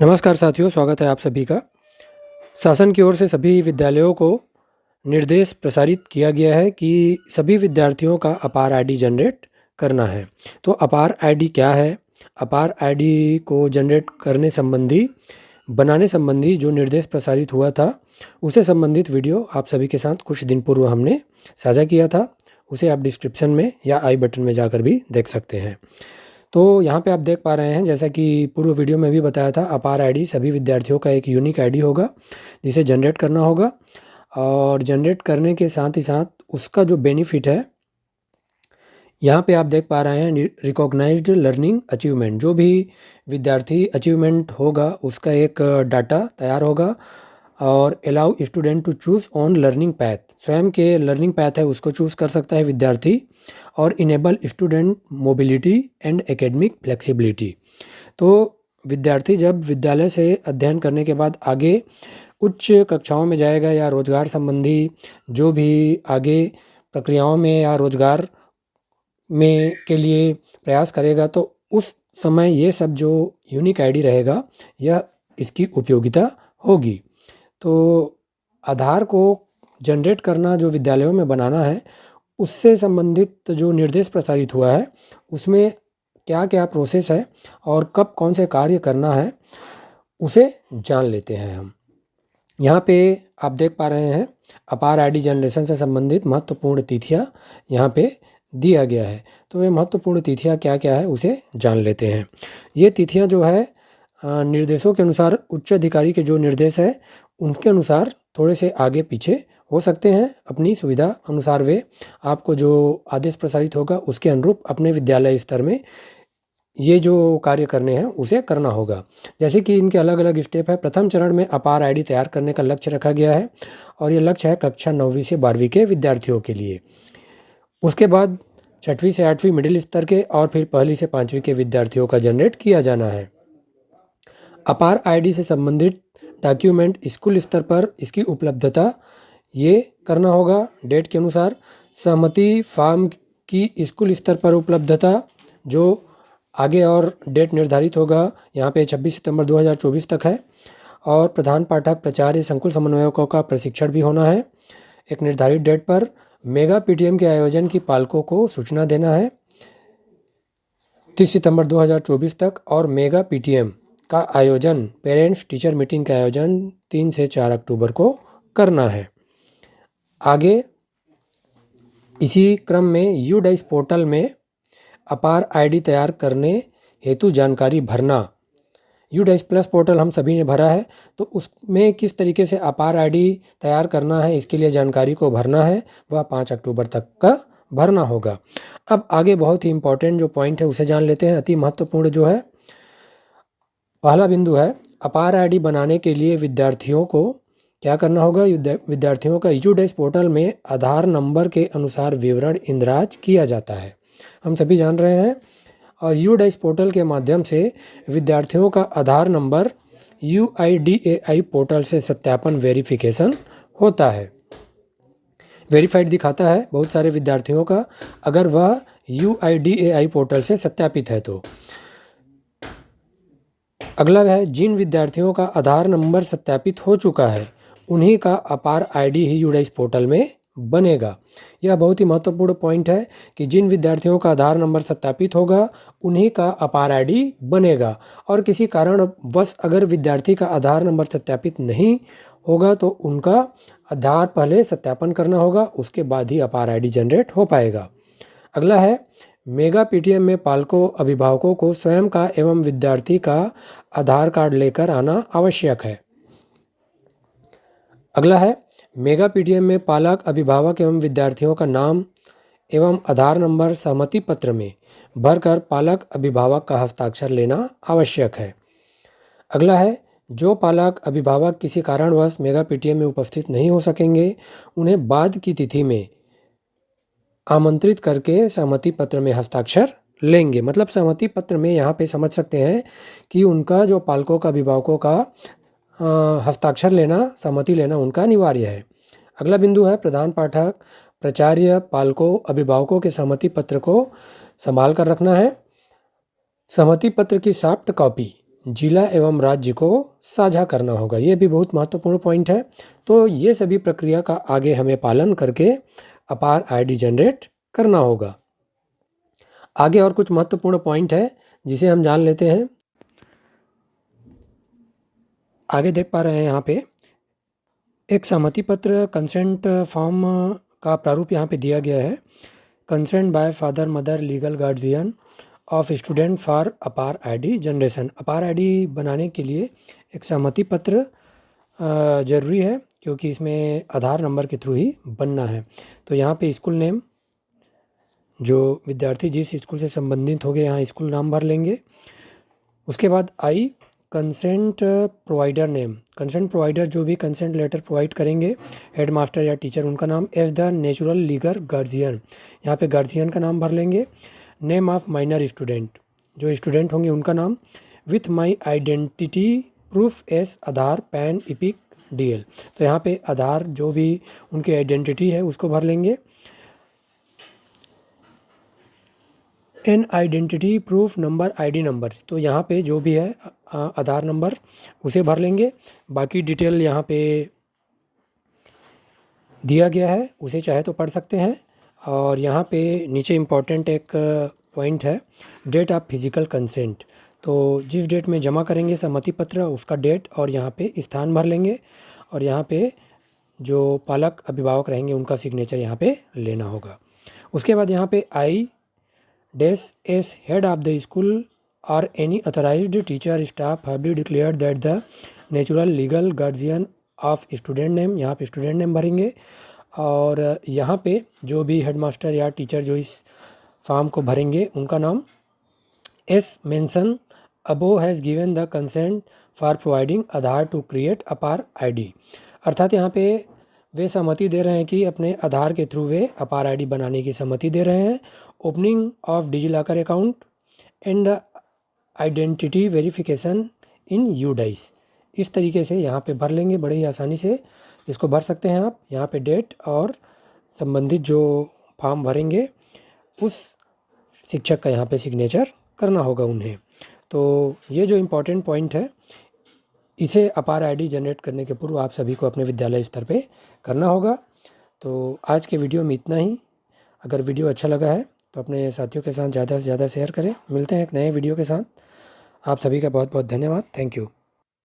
नमस्कार साथियों, स्वागत है आप सभी का। शासन की ओर से सभी विद्यालयों को निर्देश प्रसारित किया गया है कि सभी विद्यार्थियों का अपार आईडी जनरेट करना है। तो अपार आईडी क्या है? अपार आईडी को जनरेट बनाने संबंधी जो निर्देश प्रसारित हुआ था, उससे संबंधित वीडियो आप सभी के साथ कुछ दिन पूर्व हमने साझा किया था। उसे आप डिस्क्रिप्शन में या आई बटन में जाकर भी देख सकते हैं। तो यहाँ पे आप देख पा रहे हैं, जैसा कि पूर्व वीडियो में भी बताया था, अपार आईडी सभी विद्यार्थियों का एक यूनिक आईडी होगा जिसे जनरेट करना होगा। और जनरेट करने के साथ ही साथ उसका जो बेनिफिट है, यहाँ पे आप देख पा रहे हैं, रिकॉग्नाइज्ड लर्निंग अचीवमेंट। जो भी विद्यार्थी अचीवमेंट होगा उसका एक डाटा तैयार होगा। और allow student to choose on learning path, स्वयं के लर्निंग पैथ है उसको चूज़ कर सकता है विद्यार्थी। और enable student mobility and academic flexibility. तो विद्यार्थी जब विद्यालय से अध्ययन करने के बाद आगे उच्च कक्षाओं में जाएगा या रोजगार संबंधी जो भी आगे प्रक्रियाओं में या रोजगार में के लिए प्रयास करेगा, तो उस समय ये सब जो यूनिक आईडी रहेगा यह इसकी उपयोगिता होगी। तो आधार को जनरेट करना जो विद्यालयों में बनाना है, उससे संबंधित जो निर्देश प्रसारित हुआ है उसमें क्या क्या प्रोसेस है और कब कौन से कार्य करना है उसे जान लेते हैं हम। यहाँ पे आप देख पा रहे हैं, अपार आईडी जनरेशन से संबंधित महत्वपूर्ण तिथियाँ यहाँ पे दिया गया है। तो ये महत्वपूर्ण तिथियाँ क्या क्या है उसे जान लेते हैं। ये तिथियाँ जो है निर्देशों के अनुसार, उच्च अधिकारी के जो निर्देश है उनके अनुसार थोड़े से आगे पीछे हो सकते हैं। अपनी सुविधा अनुसार वे आपको जो आदेश प्रसारित होगा उसके अनुरूप अपने विद्यालय स्तर में ये जो कार्य करने हैं उसे करना होगा। जैसे कि इनके अलग अलग स्टेप है। प्रथम चरण में अपार आईडी तैयार करने का लक्ष्य रखा गया है और ये लक्ष्य है कक्षा 9वीं से 12वीं के विद्यार्थियों के लिए। उसके बाद 6वीं से 8वीं मिडिल स्तर के और फिर 1ली से 5वीं के विद्यार्थियों का जनरेट किया जाना है। अपार आईडी से संबंधित डॉक्यूमेंट स्कूल स्तर पर इसकी उपलब्धता ये करना होगा डेट के अनुसार। सहमति फॉर्म की स्कूल स्तर पर उपलब्धता जो आगे और डेट निर्धारित होगा, यहाँ पे 26 सितंबर 2024 तक है। और प्रधान पाठक, प्राचार्य, संकुल समन्वयकों का प्रशिक्षण भी होना है एक निर्धारित डेट पर। मेगा पीटीएम के आयोजन की पालकों को सूचना देना है 30 सितंबर 2024 तक। और मेगा पीटीएम का आयोजन, पेरेंट्स टीचर मीटिंग का आयोजन 3 से 4 अक्टूबर को करना है। आगे इसी क्रम में यूडाइस पोर्टल में अपार आईडी तैयार करने हेतु जानकारी भरना। यूडाइस प्लस पोर्टल हम सभी ने भरा है, तो उसमें किस तरीके से अपार आईडी तैयार करना है, इसके लिए जानकारी को भरना है, वह 5 अक्टूबर तक का भरना होगा। अब आगे बहुत ही इंपॉर्टेंट जो पॉइंट है उसे जान लेते हैं, अति महत्वपूर्ण जो है। पहला बिंदु है, अपार आईडी बनाने के लिए विद्यार्थियों को क्या करना होगा। विद्यार्थियों का यूडाइस पोर्टल में आधार नंबर के अनुसार विवरण इंदराज किया जाता है, हम सभी जान रहे हैं। और यूडाइस पोर्टल के माध्यम से विद्यार्थियों का आधार नंबर UIDAI पोर्टल से सत्यापन वेरिफिकेशन होता है, वेरीफाइड दिखाता है बहुत सारे विद्यार्थियों का, अगर वह UIDAI पोर्टल से सत्यापित है तो। अगला है, जिन विद्यार्थियों का आधार नंबर सत्यापित हो चुका है उन्हीं का अपार आईडी ही यूडाइस पोर्टल में बनेगा। यह बहुत ही महत्वपूर्ण पॉइंट है कि जिन विद्यार्थियों का आधार नंबर सत्यापित होगा उन्हीं का अपार आईडी बनेगा। और किसी कारणवश अगर विद्यार्थी का आधार नंबर सत्यापित नहीं होगा तो उनका आधार पहले सत्यापन करना होगा, उसके बाद ही अपार आईडी जनरेट हो पाएगा। अगला है, मेगा पीटीएम में पालकों, अभिभावकों को स्वयं का एवं विद्यार्थी का आधार कार्ड लेकर आना आवश्यक है। अगला है, मेगा पीटीएम में पालक, अभिभावक एवं विद्यार्थियों का नाम एवं आधार नंबर सहमति पत्र में भरकर पालक, अभिभावक का हस्ताक्षर लेना आवश्यक है। अगला है, जो पालक, अभिभावक किसी कारणवश मेगा पीटीएम में उपस्थित नहीं हो सकेंगे उन्हें बाद की तिथि में आमंत्रित करके सहमति पत्र में हस्ताक्षर लेंगे। मतलब सहमति पत्र में यहाँ पे समझ सकते हैं कि उनका जो पालकों का, अभिभावकों का हस्ताक्षर लेना, सहमति लेना उनका अनिवार्य है। अगला बिंदु है, प्रधान पाठक, प्राचार्य, पालकों, अभिभावकों के सहमति पत्र को संभाल कर रखना है। सहमति पत्र की सॉफ्ट कॉपी जिला एवं राज्य को साझा करना होगा। ये भी बहुत महत्वपूर्ण पॉइंट है। तो ये सभी प्रक्रिया का आगे हमें पालन करके अपार आईडी जनरेट करना होगा। आगे और कुछ महत्वपूर्ण पॉइंट है जिसे हम जान लेते हैं। आगे देख पा रहे हैं यहाँ पे एक सहमति पत्र कंसेंट फॉर्म का प्रारूप यहाँ पे दिया गया है। Consent bye father mother legal guardian of student for अपार आईडी जनरेशन। अपार आईडी बनाने के लिए एक सहमति पत्र ज़रूरी है, क्योंकि इसमें आधार नंबर के थ्रू ही बनना है। तो यहाँ पे स्कूल नेम, जो विद्यार्थी जिस स्कूल से संबंधित हो गए, यहाँ स्कूल नाम भर लेंगे। उसके बाद I consent provider name. Consent provider जो भी कंसेंट लेटर प्रोवाइड करेंगे, हेड मास्टर या टीचर, उनका नाम। As the natural legal guardian, यहाँ पे गार्जियन का नाम भर लेंगे। नेम ऑफ माइनर स्टूडेंट, जो स्टूडेंट होंगे उनका नाम। With my identity proof as Aadhaar PAN EPIC DL, तो यहाँ पे आधार जो भी उनकी आइडेंटिटी है उसको भर लेंगे। An identity proof number ID number, तो यहाँ पे जो भी है आधार नंबर उसे भर लेंगे। बाकी डिटेल यहाँ पे दिया गया है, उसे चाहे तो पढ़ सकते हैं। और यहाँ पे नीचे इम्पॉर्टेंट एक पॉइंट है, डेट ऑफ फिजिकल कंसेंट। तो जिस डेट में जमा करेंगे सहमति पत्र, उसका डेट और यहाँ पे स्थान भर लेंगे। और यहाँ पे जो पालक अभिभावक रहेंगे उनका सिग्नेचर यहाँ पे लेना होगा। उसके बाद यहाँ पे I dash as head of the school और any authorised teacher staff have be declared that the natural legal guardian of student name, यहाँ पे स्टूडेंट नेम भरेंगे। और यहाँ पे जो भी हेडमास्टर या टीचर जो इस फॉर्म को भरेंगे उनका नाम। As mention above has given the consent for providing Aadhaar to create APAAR ID, अर्थात यहाँ पे वे सहमति दे रहे हैं कि अपने आधार के थ्रू वे अपार आईडी बनाने की सहमति दे रहे हैं। Opening of DigiLocker account and identity verification in UDISE, इस तरीके से यहाँ पे भर लेंगे। बड़े ही आसानी से इसको भर सकते हैं आप। यहाँ पे डेट और संबंधित जो फॉर्म भरेंगे उस शिक्षक का यहाँ पे सिग्नेचर करना होगा उन्हें। तो ये जो इम्पोर्टेंट पॉइंट है, इसे अपार आईडी जनरेट करने के पूर्व आप सभी को अपने विद्यालय स्तर पे करना होगा। तो आज के वीडियो में इतना ही। अगर वीडियो अच्छा लगा है तो अपने साथियों के साथ ज़्यादा से ज़्यादा शेयर करें। मिलते हैं एक नए वीडियो के साथ। आप सभी का बहुत बहुत धन्यवाद। Thank you.